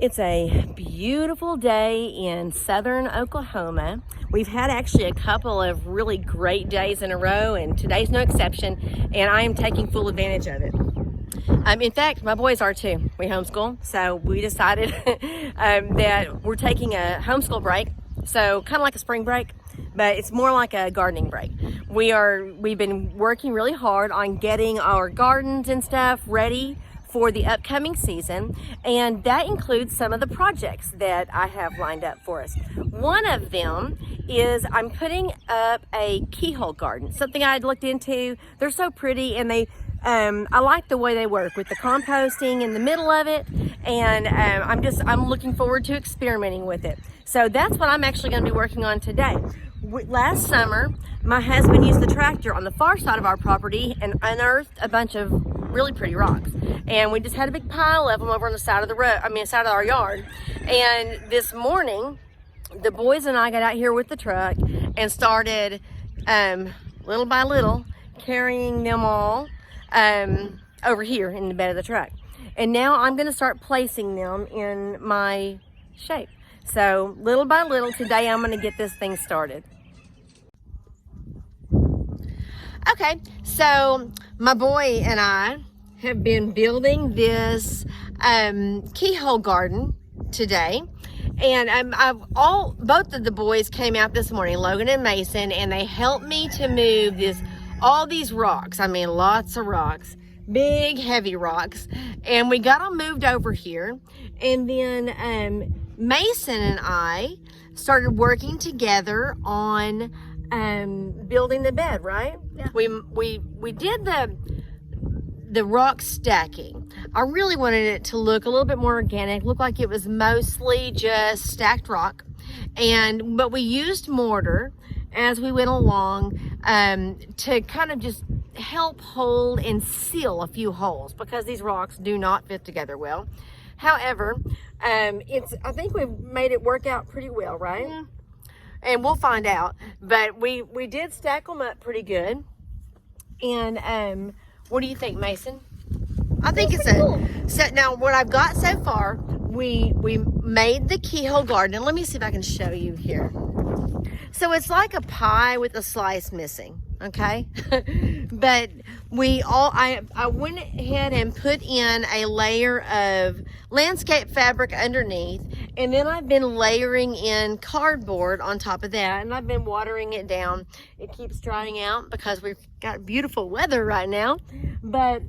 It's a beautiful day in southern Oklahoma. We've had actually a couple of really great days in a row, and today's no exception, and I am taking full advantage of it. In fact, my boys are too. We homeschool, so we decided that we're taking a homeschool break, so kind of like a spring break, but it's more like a gardening break. We've been working really hard on getting our gardens and stuff ready for the upcoming season, and that includes some of the projects that I have lined up for us. One of them is I'm putting up a keyhole garden, something I had looked into. They're so pretty, and I like the way they work with the composting in the middle of it, and I'm looking forward to experimenting with it. So that's what I'm actually going to be working on today. Last summer, my husband used the tractor on the far side of our property and unearthed a bunch of really pretty rocks. And we just had a big pile of them over on the side of the road, side of our yard. And this morning, the boys and I got out here with the truck and started, little by little, carrying them all over here in the bed of the truck. And now I'm gonna start placing them in my shape. So little by little, today I'm gonna get this thing started. Okay, so my boy and I have been building this keyhole garden today, and both of the boys came out this morning, Logan and Mason, and they helped me to move all these rocks. Lots of rocks, big heavy rocks, and we got them moved over here. And then Mason and I started working together on building the bed, right? Yeah. We did the rock stacking. I really wanted it to look a little bit more organic, look like it was mostly just stacked rock, but we used mortar as we went along to kind of just help hold and seal a few holes, because these rocks do not fit together well. However, I think we've made it work out pretty well, right? Yeah. And we'll find out. But we did stack them up pretty good. And what do you think, Mason? I think it's cool. So now what I've got so far, we made the keyhole garden. And let me see if I can show you here. So it's like a pie with a slice missing, okay? But I went ahead and put in a layer of landscape fabric underneath, and then I've been layering in cardboard on top of that, and I've been watering it down. It keeps drying out because we've got beautiful weather right now. But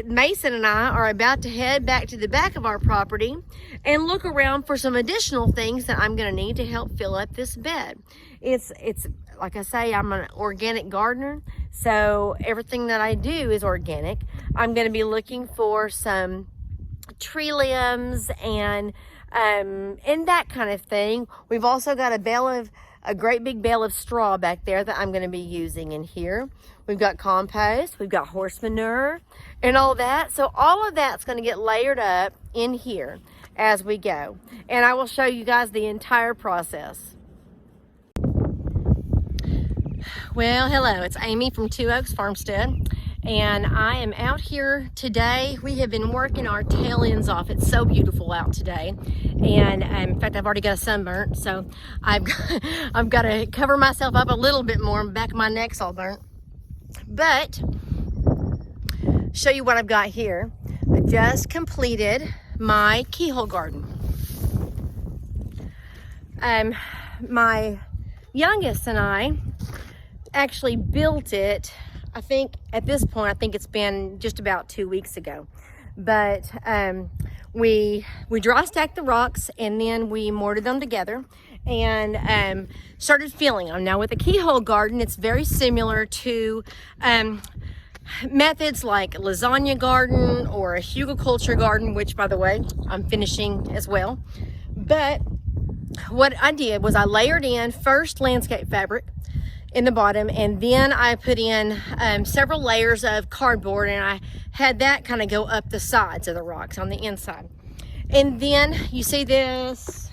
Mason and I are about to head back to the back of our property and look around for some additional things that I'm going to need to help fill up this bed. It's like I say, I'm an organic gardener, so everything that I do is organic. I'm going to be looking for some tree limbs and that kind of thing. We've also got a great big bale of straw back there that I'm going to be using in here. We've got compost, we've got horse manure and all that. So all of that's going to get layered up in here as we go. And I will show you guys the entire process. Well, hello, it's Amy from Two Oaks Farmstead, and I am out here today. We have been working our tail ends off. It's so beautiful out today, and in fact, I've already got a sunburnt, so I've got to cover myself up a little bit more. Back of my neck's all burnt. But show you what I've got here. I just completed my keyhole garden. My youngest and I actually built it, I think at this point, it's been just about 2 weeks ago. But we dry stacked the rocks, and then we mortared them together and started filling them. Now with a keyhole garden, it's very similar to methods like lasagna garden or a hugelkultur garden, which by the way, I'm finishing as well. But what I did was I layered in first landscape fabric in the bottom, and then I put in several layers of cardboard, and I had that kind of go up the sides of the rocks on the inside. And then you see this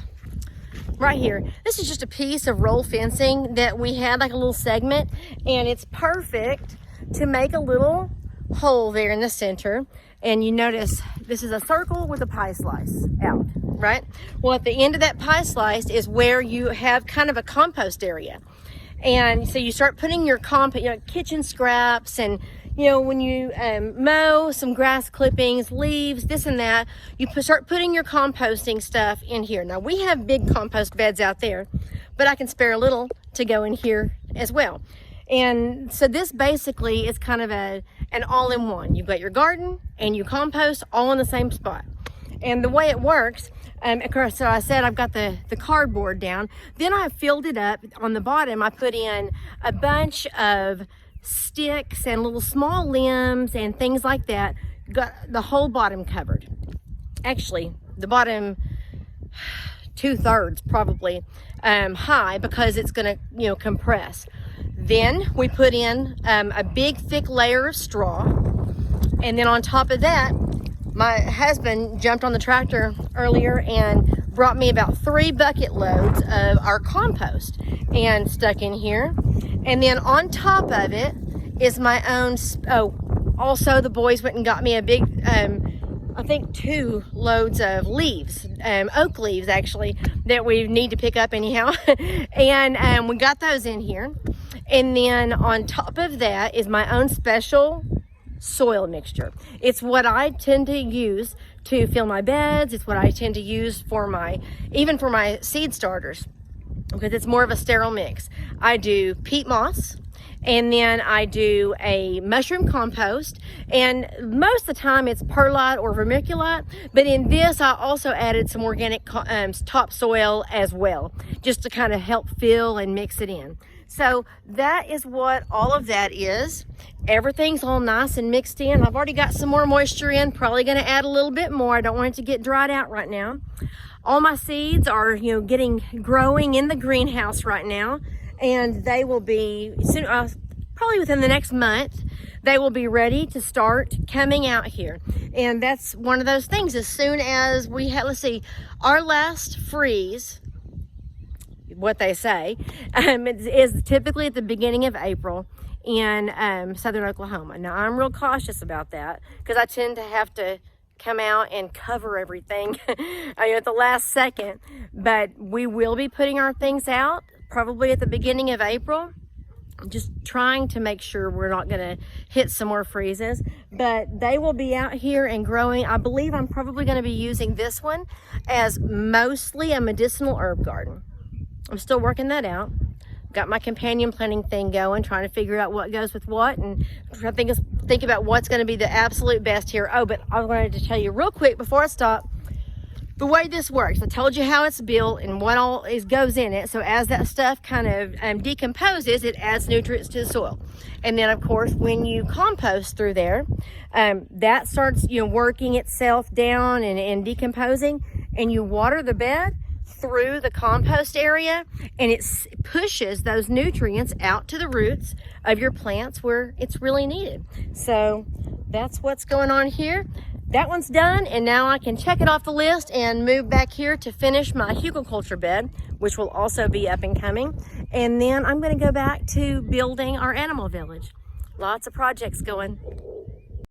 right here. This is just a piece of roll fencing that we had, like a little segment, and it's perfect to make a little hole there in the center. And you notice this is a circle with a pie slice out, right? Well, at the end of that pie slice is where you have kind of a compost area. And so you start putting your kitchen scraps, and when you mow, some grass clippings, leaves, this and that, you start putting your composting stuff in here. Now we have big compost beds out there, but I can spare a little to go in here as well. And so this basically is kind of an all-in-one. You've got your garden and you compost all in the same spot. And the way it works, of course, so I said I've got the cardboard down. Then I filled it up. On the bottom, I put in a bunch of sticks and little small limbs and things like that. Got the whole bottom covered. Actually, the bottom 2/3 probably high, because it's going to compress. Then we put in a big thick layer of straw, and then on top of that, my husband jumped on the tractor earlier and brought me about 3 bucket loads of our compost and stuck in here. And then on top of it is my own, also the boys went and got me a big, I think 2 loads of leaves, oak leaves actually, that we need to pick up anyhow. And we got those in here. And then on top of that is my own special soil mixture. It's what I tend to use to fill my beds. It's what I tend to use even for my seed starters, because it's more of a sterile mix. I do peat moss, and then I do a mushroom compost, and most of the time it's perlite or vermiculite, but in this I also added some organic topsoil as well, just to kind of help fill and mix it in. So that is what all of that is. Everything's all nice and mixed in. I've already got some more moisture in, probably going to add a little bit more. I don't want it to get dried out right now. All my seeds are, growing in the greenhouse right now, and they will be soon, probably within the next month, they will be ready to start coming out here. And that's one of those things. As soon as we have, let's see, our last freeze, what they say, is typically at the beginning of April in southern Oklahoma. Now I'm real cautious about that, because I tend to have to come out and cover everything at the last second. But we will be putting our things out probably at the beginning of April, just trying to make sure we're not going to hit some more freezes. But they will be out here and growing. I believe I'm probably going to be using this one as mostly a medicinal herb garden. I'm still working that out. Got my companion planting thing going, trying to figure out what goes with what, and think about what's going to be the absolute best here. Oh, but I wanted to tell you real quick before I stop, the way this works. I told you how it's built and what all goes in it. So as that stuff kind of decomposes, it adds nutrients to the soil. And then, of course, when you compost through there, that starts working itself down and decomposing, and you water the bed through the compost area, and it pushes those nutrients out to the roots of your plants where it's really needed. So that's what's going on here. That one's done, and now I can check it off the list and move back here to finish my hugelkultur bed, which will also be up and coming. And then I'm going to go back to building our animal village. Lots of projects going.